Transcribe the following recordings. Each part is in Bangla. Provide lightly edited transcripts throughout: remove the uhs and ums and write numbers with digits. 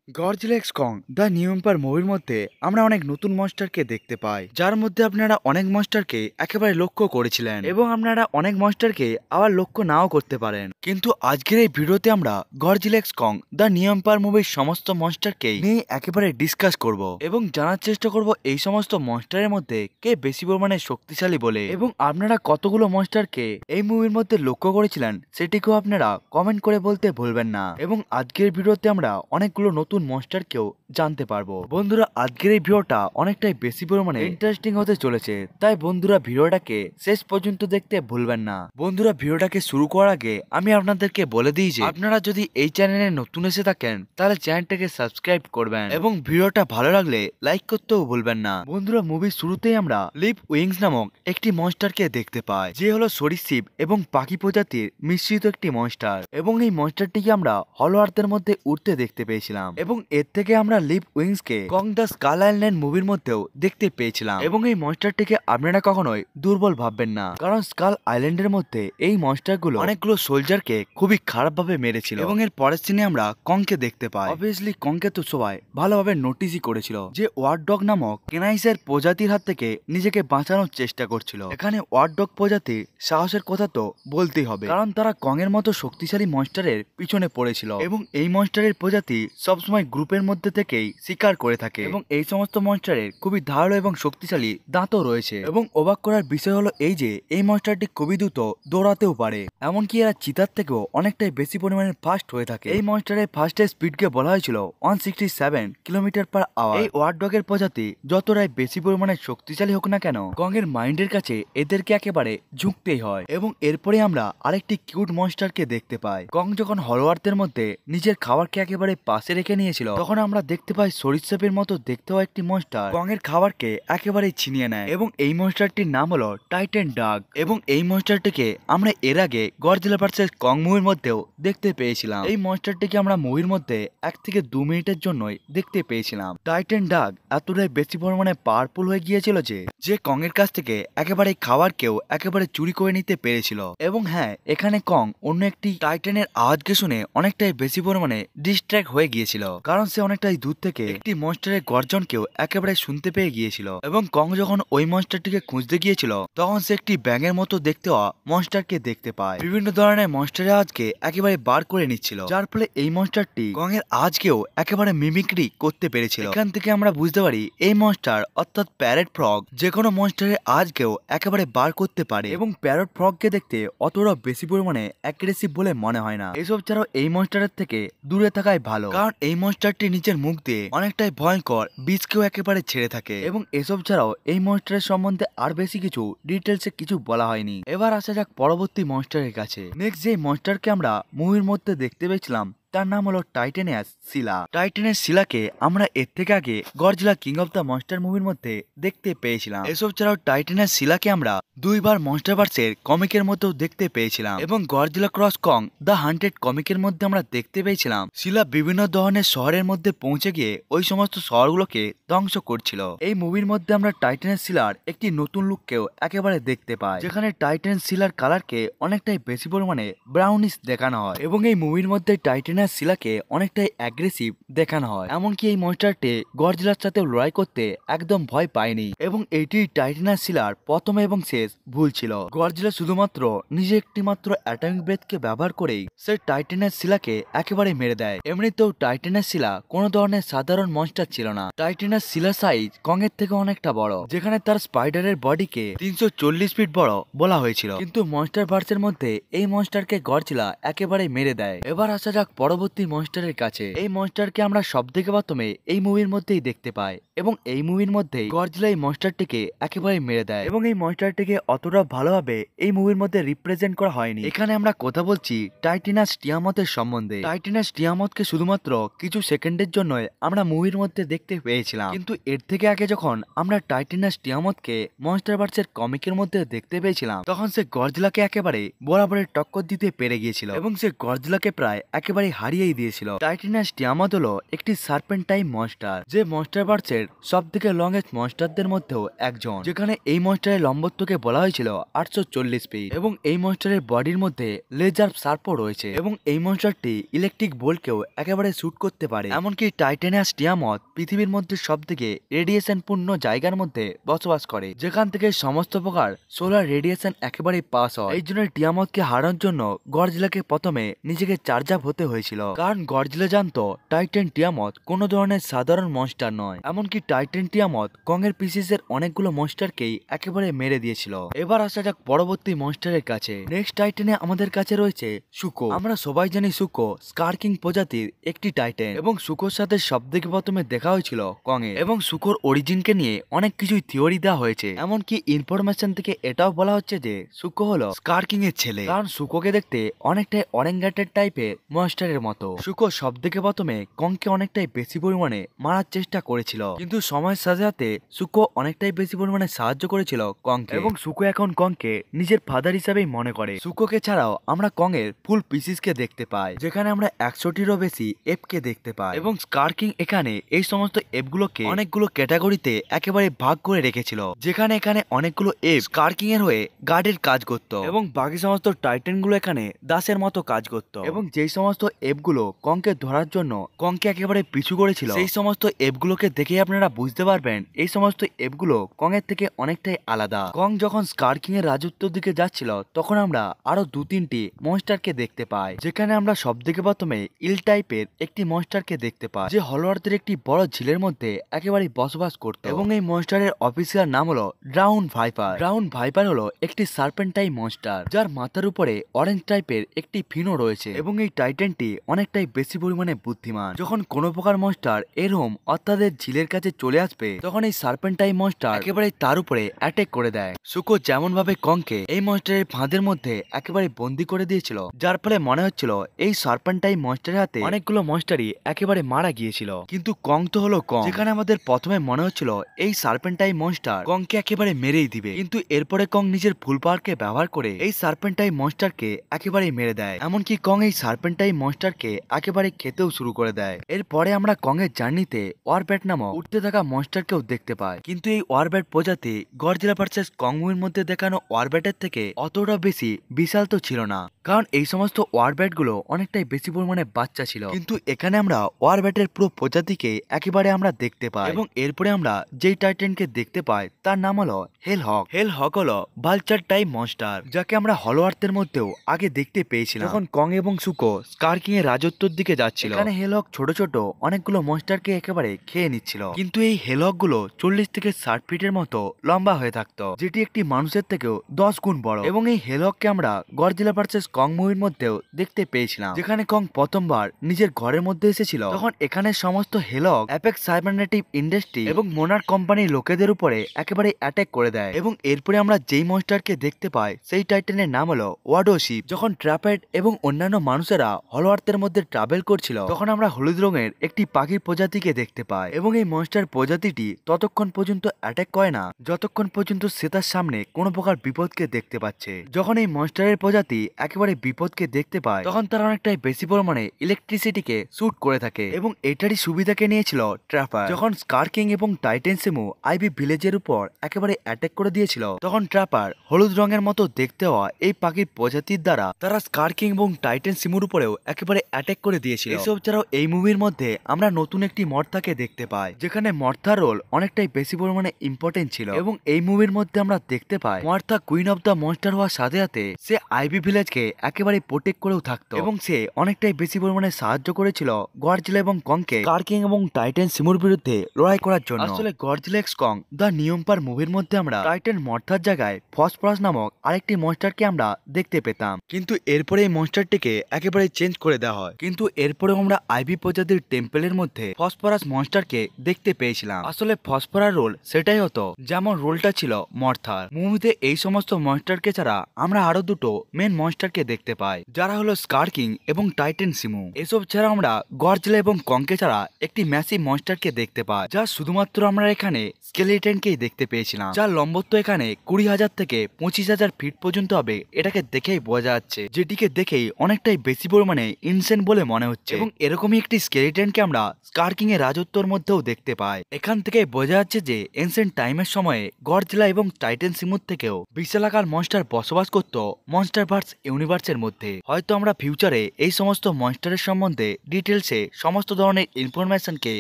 Godzilla x Kong the new empire মুভির মধ্যে আমরা অনেক নতুন মনস্টারকে দেখতে পাই, যার মধ্যে আপনারা অনেক মনস্টারকে একেবারে লক্ষ্য করেছিলেন এবং আপনারা অনেক মনস্টারকে আবার লক্ষ্য নাও করতে পারেন। কিন্তু আজকের এই ভিডিওতে আমরা Godzilla x Kong the new empire মুভির সমস্ত মনস্টারকে নিয়ে একেবারে ডিসকাস করব এবং জানার চেষ্টা করব এই সমস্ত মনস্টারের মধ্যে কে বেশি পরিমাণে শক্তিশালী বলে, এবং আপনারা কতগুলো মনস্টারকে এই মুভির মধ্যে লক্ষ্য করেছিলেন সেটিকেও আপনারা কমেন্ট করে বলতে ভুলবেন না। এবং আজকের ভিডিওতে আমরা অনেকগুলো নতুন মনস্টারকেও জানতে পারবো। বন্ধুরা, আজকের এই ভিডিওটা অনেকটাই বেশি পরিমাণে ইন্টারেস্টিং হতে চলেছে, তাই বন্ধুরা ভিডিওটাকে শেষ পর্যন্ত দেখতে ভুলবেন না। বন্ধুরা, ভিডিওটাকে শুরু করার আগে আমি আপনাদেরকে বলে দিই যে আপনারা যদি এই চ্যানেলে নতুন এসে থাকেন তাহলে চ্যানেলটাকে সাবস্ক্রাইব করবেন এবং ভিডিওটা ভালো লাগলে লাইক করতেও ভুলবেন না। বন্ধুরা, মুভির শুরুতেই আমরা লিপ উইংস নামক একটি মনস্টারকে দেখতে পাই, যে হলো সরীসৃপ এবং পাখি প্রজাতির মিশ্রিত একটি মনস্টার, এবং এই মনস্টারটিকে আমরা হলো আর্থের মধ্যে উঠতে দেখতে পেয়েছিলাম। এবং এর থেকে আমরা লিপ উইংস কে কং দ্য স্কাল আইল্যান্ড মুভির মধ্যেও দেখতে পেয়েছিলাম। এবং এই মনস্টারটিকে আপনারা কখনোই দুর্বল ভাববেন না, কারণ স্কাল আইল্যান্ডের মধ্যে এই মনস্টারগুলো অনেকগুলো সোলজারকে খুবই খারাপভাবে মেরেছিল। এবং এর পরের সিনে আমরা কংকে দেখতে পাই। অবভিয়াসলি কংকে তো সবাই ভালোভাবে নোটিসই করেছিল, যে ওয়ার্ড ডগ নামক কেনাইসের প্রজাতির হাত থেকে নিজেকে বাঁচানোর চেষ্টা করছিল। এখানে ওয়ার্ড ডগ প্রজাতির সাহসের কথা তো বলতেই হবে, কারণ তারা কং এর মতো শক্তিশালী মনস্টারের পিছনে পড়েছিল এবং এই মনস্টারের প্রজাতি সবসময় গ্রুপের মধ্যে থেকেই শিকার করে থাকে। এবং এই সমস্ত মনস্টারের খুবই ধারালো এবং শক্তিশালী দাঁতও রয়েছে। এবং অবাক করার বিষয় হলো এই যে এই মনস্টারটি খুবই দ্রুত দৌড়াতেও পারে, এমনকি এরা চিতার থেকেও অনেকটাই বেশি পরিমাণে ফাস্ট হয়ে থাকে। এই মনস্টারের ফাস্টেস্ট স্পিডকে বলা হয়েছিল 167 কিলোমিটার পার আওয়ার। এই ওয়ার্ড ডগের প্রজাতি যতটাই বেশি পরিমাণে শক্তিশালী হোক না কেন, কং এর মাইন্ডের কাছে এদেরকে একেবারে ঝুঁকতেই হয়। এবং এরপরে আমরা আরেকটি কিউট মনস্টারকে দেখতে পাই। কং যখন হলো আর্থের মধ্যে নিজের খাবারকে একেবারে পাশে রেখে নিয়েছিল, তখন আমরা দেখতে পাই সরীসৃপের মতো দেখতেও একটি মনস্টার কং এর খাবারকে একেবারে ছিনিয়ে নেয়। এবং এই মনস্টারটির নাম হলো টাইটান ডাগ। এবং এই মনস্টারটিকে আমরা এর আগে গডজিলা ভার্সেস কং মুভির মধ্যেও দেখতে পেয়েছিলাম। এই মনস্টারটিকে আমরা মুভির মধ্যে 1 থেকে 2 মিনিটের জন্যই দেখতে পেয়েছিলাম। টাইটান ডাগ এতটাই বেশি পরিমাণে পাওয়ারফুল হয়ে গিয়েছিল যে কং এর কাছ থেকে একেবারে খাবারকেও একেবারে চুরি করে নিতে পেরেছিল। এবং হ্যাঁ, এখানে কং অন্য একটি টাইটানের আওয়াজকে শুনে অনেকটাই বেশি পরিমাণে ডিস্ট্র্যাক্ট হয়ে গিয়েছিল, কারণ সে অনেকটাই দূর থেকে একটি মনস্টারের গর্জনকেও একেবারে শুনতে পেয়ে গিয়েছিল। এবং কং যখন ওই মনস্টারটিকে খুঁজতে গিয়েছিল, তখন সে একটি ব্যাঙের মতো দেখতে হওয়া মনস্টারকে দেখতে পায়। বিভিন্ন ধরনের মনস্টারের আওয়াজকে একেবারে বার করে নিচ্ছিল, যার ফলে এই মনস্টারটি কং এর আওয়াজকেও একেবারে মিমিক্রি করতে পেরেছিল। এখান থেকে আমরা বুঝতে পারি এই মনস্টার অর্থাৎ প্যারেট ফ্রগ যে কোনো মনস্টারের আওয়াজকেও একেবারে বার করতে পারে। এবং প্যারেট ফ্রগকে দেখতে অতটা বেশি পরিমাণে অ্যাগ্রেসিভ বলে মনে হয় না। এসব ছাড়াও এই মনস্টারের থেকে দূরে থাকাই ভালো, কারণ এই মনস্টারটি নিচের মুখ দিয়ে অনেকটাই ভয়ঙ্কর বীজকেও একেবারে ছেড়ে থাকে। এবং এসব ছাড়াও এই মনস্টারের সম্বন্ধে আর বেশি কিছু ডিটেলসে কিছু বলা হয়নি। এবার আসা যাক পরবর্তী মনস্টারের কাছে। নেক্সট যে মনস্টারকে আমরা মুভির মধ্যে দেখতে পেয়েছিলাম তার নাম হলো টাইটানিয়াস সিলা। টাইটানিয়াস সিলাকে আমরা এর থেকে আগে Godzilla king of the monster মুভির মধ্যে দেখতে পেয়েছিলাম। এসব ছাড়াও টাইটানিয়াস সিলাকে আমরা দুইবার মনস্টারভার্সের কমিকের মধ্যেও দেখতে পেয়েছিলাম। এবং Godzilla cross Kong the hunted কমিকের মধ্যে আমরা দেখতে পেয়েছিলাম সিলা বিভিন্ন ধরনের শহরের মধ্যে পৌঁছে গিয়ে ওই সমস্ত শহরগুলোকে ধ্বংস করছিল। এই মুভির মধ্যে আমরা টাইটানিয়াস সিলার একটি নতুন লুককেও একেবারে দেখতে পাই, যেখানে টাইটানিয়াস সিলার কালারকে অনেকটাই বেশি পরিমাণে ব্রাউনিশ দেখানো হয়। এবং এই মুভির মধ্যে টাইটানিয়াস সিলাকে অনেকটাই অ্যাগ্রেসিভ দেখানো হয়, এমনকি এই মনস্টারটি গডজিলার সাথে লড়াই করতে একদম ভয় পায়নি। এবং এটি টাইটানিয়াস সিলার প্রথম এবং শেষ ভুল ছিল। গডজিলা শুধুমাত্র নিজে একটি মাত্র অ্যাটমিক ব্রেথকে ব্যবহার করেই সে টাইটানিয়াস সিলাকে একেবারে মেরে দেয়। এমনিতেও টাইটানিয়াস সিলা কোনো ধরনের সাধারণ মনস্টার ছিল না। টাইটানিয়াস সিলার সাইজ কং এর থেকে অনেকটা বড়, যেখানে তার স্পাইডারের বডিকে 340 ফিট বড় বলা হয়েছিল। কিন্তু মনস্টার ভার্সের মধ্যে এই মনস্টারকে গডজিলা একেবারে মেরে দেয়। এবার আসা যাক পরবর্তী মনস্টারের কাছে। এই মনস্টারকে আমরা সব থেকে প্রথমে এই মুভির মধ্যেই দেখতে পাই, এবং এই মুভির মধ্যেই গডজিলা এই মনস্টারটিকে একেবারে মেরে দেয়। এবং এই মনস্টারটিকে অতটা ভালোভাবে এই মুভির মধ্যে রিপ্রেজেন্ট করা হয়নি। এখানে আমরা কথা বলছি টাইটানাস টিয়ামথের সম্বন্ধে। টাইটানাস টিয়ামথকে শুধুমাত্র কিছু সেকেন্ডের জন্য আমরা মুভির মধ্যে দেখতে পেয়েছিলাম, কিন্তু এর থেকে আগে যখন আমরা টাইটানাস টিয়ামথকে মনস্টারভার্সের কমিকের মধ্যে দেখতে পেয়েছিলাম, তখন সে গডজিলাকে একেবারে বরাবরের টক্কর দিতে পেরে গিয়েছিল এবং সে গডজিলাকে প্রায় একেবারে হারিয়েই দিয়েছিল। টাইটেনাস টিয়ামত হলো একটি সার্পেন্টাইন মনস্টার, যে মনস্টার বার্ডসের সব থেকে লংগেস্ট মনস্টারদের মধ্যেও একজন, যেখানে এই মনস্টারের লম্বত্বকে বলা হয়েছিল 840 ফিট এবং এই মনস্টারের বডির মধ্যে লেজার সার্পও রয়েছে এবং এই মনস্টারটি ইলেকট্রিক বোল্টকেও একেবারে শুট করতে পারে। এমনকি টাইটেনাস টিয়ামত পৃথিবীর মধ্যে সব থেকে রেডিয়েশন পূর্ণ জায়গার মধ্যে বসবাস করে, যেখান থেকে সমস্ত প্রকার সোলার রেডিয়েশন একেবারে পাস হয়। এই জন্য টিয়ামতকে হারানোর জন্য গডজিলাকে প্রথমে নিজেকে চার্জ আপ হতে হয়েছিল, কারণ গডজিলা জানতো টাইটেন টিয়ামত কোনো ধরনের সাধারণ মনস্টার নয়। এমনকি টাইটেন টিয়ামত কং এর পিসিসের অনেকগুলো মনস্টারকেই একেবারে মেরে দিয়েছিল। এবার আসা যাক পরবর্তী মনস্টারের কাছে। নেক্সট টাইটেনে আমাদের কাছে রয়েছে শুকো। আমরা সবাই জানি শুকো স্কার কিং প্রজাতির একটি টাইটেন এবং শুকোর সাথে সবথেকে প্রথমে দেখা হয়েছিল কং এর, এবং শুকোর অরিজিনকে নিয়ে অনেক কিছুই থিওরি দেওয়া হয়েছে। এমনকি ইনফরমেশন থেকে এটাও বলা হচ্ছে যে শুকো হলো স্কার কিং এর ছেলে, কারণ শুকোকে দেখতে অনেকটাই অরেঞ্জাটেড টাইপের মনস্টারের মতো। শুকো সবথেকে প্রথমে কংকে অনেকটাই বেশি পরিমাণে মারার চেষ্টা করেছিল, কিন্তু সময়ের সাথে সাথে শুকো অনেকটাই বেশি পরিমাণে সাহায্য করেছিল কংকে এবং শুকো এখন কংকে নিজের ফাদার হিসাবেই মনে করে। শুকোকে ছাড়াও আমরা কং এর ফুল পিসিসকে দেখতে পাই, যেখানে আমরা 100টিরও বেশি এপ কে দেখতে পাই এবং স্কার কিং এখানে এই সমস্ত এপ গুলোকে অনেকগুলো ক্যাটাগরিতে একেবারে ভাগ করে রেখেছিল, যেখানে এখানে অনেকগুলো এপ স্কার কিং এর হয়ে গার্ডের কাজ করত এবং বাকি সমস্ত টাইটেন গুলো এখানে দাসের মতো কাজ করত। এবং যেই সমস্ত এপ গুলো কংকে ধরার জন্য কংকে একেবারে পিছু করেছিল, সেই সমস্ত এপ গুলোকে দেখে আপনারা বুঝতে পারবেন এই সমস্ত এপ গুলো কং এর থেকে অনেকটাই আলাদা। কং যখন স্কার কিং এর রাজত্বের দিকে যাচ্ছিল তখন আমরা আরো 2-3টি মনস্টারকে দেখতে পাই, যেখানে আমরা সব থেকে প্রথমে ইল টাইপের একটি মনস্টারকে দেখতে পাই, যে হলওয়ার্থের একটি বড় ঝিলের মধ্যে একেবারে বসবাস করত এবং এই মনস্টারের অফিসিয়াল নাম হলো ড্রাউন ভাইপার। ড্রাউন ভাইপার হলো একটি সার্পেন্টাইন মনস্টার, যার মাথার উপরে অরেঞ্জ টাইপের একটি ফিনও রয়েছে এবং এই টাইটেনটি অনেকটাই বেশি পরিমাণে বুদ্ধিমান। যখন কোনো প্রকার মনস্টার এরকম অর্থাৎ ঝিলের কাছে চলে আসবে, তখন এই সার্পেন্টাইন মনস্টার একেবারে তার উপরে অ্যাটাক করে দেয়। শুকো যেমন ভাবে কংকে এই মনস্টারের ফাঁদের মধ্যে একেবারে বন্দি করে দিয়েছিল, যার ফলে মনে হচ্ছিল এই সার্পেন্টাইন মনস্টারের হাতে অনেকগুলো মনস্টারই একেবারে মারা গিয়েছিল, কিন্তু কং তো হলো কং, যেখানে আমাদের প্রথমে মনে হচ্ছিল এই সার্পেন্টাইন মনস্টার কংকে একেবারে মেরেই দিবে, কিন্তু এরপরে কং নিজের ফুল পাওয়ারকে ব্যবহার করে এই সার্পেন্টাইন মনস্টারকে একেবারে মেরে দেয়। এমনকি কং এই সার্পেন্টাইন মনস্টারকে একেবারে খেতেও শুরু করে দেয়। এরপরে আমরা কং এর জার্নিতে ওয়ারব্যাট নামক উঠতে থাকা মনস্টারকেও দেখতে পাই, কিন্তু এই ওয়ারব্যাট প্রজাতি গডজিলা ভার্সেস কং মুভির মধ্যে দেখানো ওয়ারব্যাটের থেকে অতটা বেশি বিশাল তো ছিল না, কারণ এই সমস্ত ওয়ারব্যাট গুলো অনেকটাই বেশি পরিমাণে বাচ্চা ছিল, কিন্তু এখানে আমরা ওয়ারব্যাটের পুরো প্রজাতিকে একেবারে আমরা দেখতে পাই। এবং এরপরে আমরা যেই টাইটেনকে দেখতে পাই তার নাম হলো হেলহক। হেলহক হলো ভালচার টাইপ মনস্টার, যাকে আমরা হলওয়ার্থের মধ্যেও আগে দেখতে পেয়েছিলাম যখন কং এবং শুকো স্কার কিং এর রাজত্বের দিকে যাচ্ছিল। এখানে হেলহক ছোট ছোট অনেকগুলো মনস্টারকে একেবারে খেয়ে নিচ্ছিল, কিন্তু এই হেলহক গুলো 40 থেকে 60 ফিটের মতো লম্বা হয়ে থাকতো, যেটি একটি মানুষের থেকেও 10 গুণ বড়। এবং এই হেলহককে আমরা গডজিলা ভার্সেস কং মুভির মধ্যেও দেখতে পেয়েছিলাম, যেখানে কং প্রথমবার নিজের ঘরের মধ্যে এসেছিল, তখন এখানে সমস্ত হেলহক অ্যাপেক্স সাইবারনেটিভ ইন্ডাস্ট্রি এবং মোনার কোম্পানির লোকেদের উপরে একেবারে অ্যাটাক করে দেয়। এবং এরপরে আমরা যেই মনস্টারকে দেখতে পাই সেই টাইটেনের নাম হলো ওয়াডোশিপ। যখন ট্র্যাপেড এবং অন্যান্য মানুষেরা হলওয়ার্থের মধ্যে ট্রাভেল করছিল, তখন আমরা হলুদ রঙের একটি পাখির প্রজাতিকে দেখতে পাই এবং এই মনস্টার প্রজাতিটি ততক্ষণ পর্যন্ত অ্যাটাক করে না যতক্ষণ পর্যন্ত সে তার সামনে কোনো প্রকার বিপদকে দেখতে পাচ্ছে। যখন এই মনস্টারের প্রজাতি একেবারে বিপদকে দেখতে পায়, তখন তারা অনেকটাই বেশি পরিমাণে ইলেকট্রিসিটিকে শুট করে থাকে এবং এটারই সুবিধাকে নিয়েছিল ট্র্যাপার। যখন স্কার কিং এবং টাইটেন সিমু আইভি ভিলেজের উপর একেবারে অ্যাটাক করে দিয়েছিল, তখন ট্র্যাপার হলুদ রঙের মতো দেখতে হওয়া এই পাখির প্রজাতির দ্বারা তারা স্কার কিং এবং টাইটেন সিমুর উপরেও একেবারে অ্যাটাক করে দিয়েছিল। এসব ছাড়াও এই মুভির মধ্যে আমরা নতুন একটি মর্থাকে দেখতে পাই, যেখানে মর্থার রোল অনেকটাই বেশি পরিমাণে ইম্পর্টেন্ট ছিল এবং এই মুভির মধ্যে আমরা দেখতে পাই মর্থা কুইন অফ দ্য মনস্টার হওয়ার সাথে সাথে সে আইভি ভিলেজকে একেবারে প্রোটেক্ট করেও থাকতো এবং সে অনেকটাই বেশি পরিমাণে সাহায্য করেছিল গডজিলা এবং কংকে স্কার কিং এবং টাইটেন সিমুর বিরুদ্ধে লড়াই করার জন্য। আসলে Godzilla x Kong the new empire মুভির মধ্যে আমরা টাইটেন মর্থার জায়গায় ফসফরাস নামক আরেকটি মনস্টারকে আমরা দেখতে পেতাম, কিন্তু এরপরে এই মনস্টারটিকে একেবারে চেঞ্জ করে দেওয়া হয়। কিন্তু এরপরেও আমরা আইভি প্রজাতির টেম্পলের মধ্যে ফসফরাস মনস্টারকে দেখতে পেয়েছিলাম। আসলে ফসফরাস রোল সেটাই হতো যেমন রোলটা ছিল মর্থার। মুভিতে এই সমস্ত মনস্টারকে ছাড়া আমরা আরো দুটো মেন মনস্টারকে দেখতে পাই, যারা হলো স্কার কিং এবং টাইটেন সিমু। এসব ছাড়া আমরা গডজিলা এবং কংকে ছাড়া একটি ম্যাসিভ মনস্টারকে দেখতে পাই, যা শুধুমাত্র আমরা এখানে স্কেলিটনকেই দেখতে পেয়েছিলাম, যার লম্বত্ব এখানে 20,000 থেকে 25,000 ফিট পর্যন্ত হবে। এটাকে দেখেই বোঝা যাচ্ছে, যেটিকে দেখেই অনেকটাই বেশি পরিমাণে ইনসেন বলে মনে হচ্ছে এবং এরকমই একটি স্কেলিটনকে আমরা স্কার কিং এর রাজত্বর মধ্যেও দেখতে পাই। এখান থেকে বোঝা যাচ্ছে যে এনসেন্ট টাইমের সময়ে গডজিলা এবং টাইটান সিমুর থেকেও বিশালাকার মনস্টার বসবাস করত মনস্টারভার্স ইউনিভার্সের মধ্যে। হয়তো আমরা ফিউচারে এই সমস্ত মনস্টারের সম্বন্ধে ডিটেলসে সমস্ত ধরনের ইনফরমেশনকে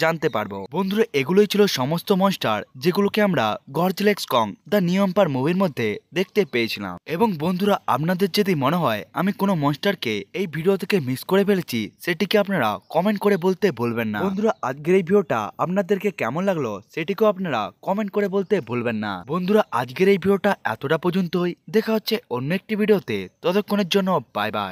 জানতে পারবো। বন্ধুরা, এগুলোই ছিল সমস্ত মনস্টার যেগুলোকে আমরা Godzilla x Kong the new empire মুভির মধ্যে দেখতে পেয়েছিলাম। এবং বন্ধুরা, আপনাদের যদি মনে হয় আমি কোনো মনস্টারকে এই ভিডিও থেকে মিস করে ফেলেছি, সেটিকে আপনারা কমেন্ট করে বলতে ভুলবেন না। বন্ধুরা, আজকের এই ভিডিওটা আপনাদেরকে কেমন লাগলো সেটিকেও আপনারা কমেন্ট করে বলতে ভুলবেন না। বন্ধুরা, আজকের এই ভিডিওটা এতটা পর্যন্তই। দেখা হচ্ছে অন্য একটি ভিডিওতে, ততক্ষণের জন্য বাই বাই।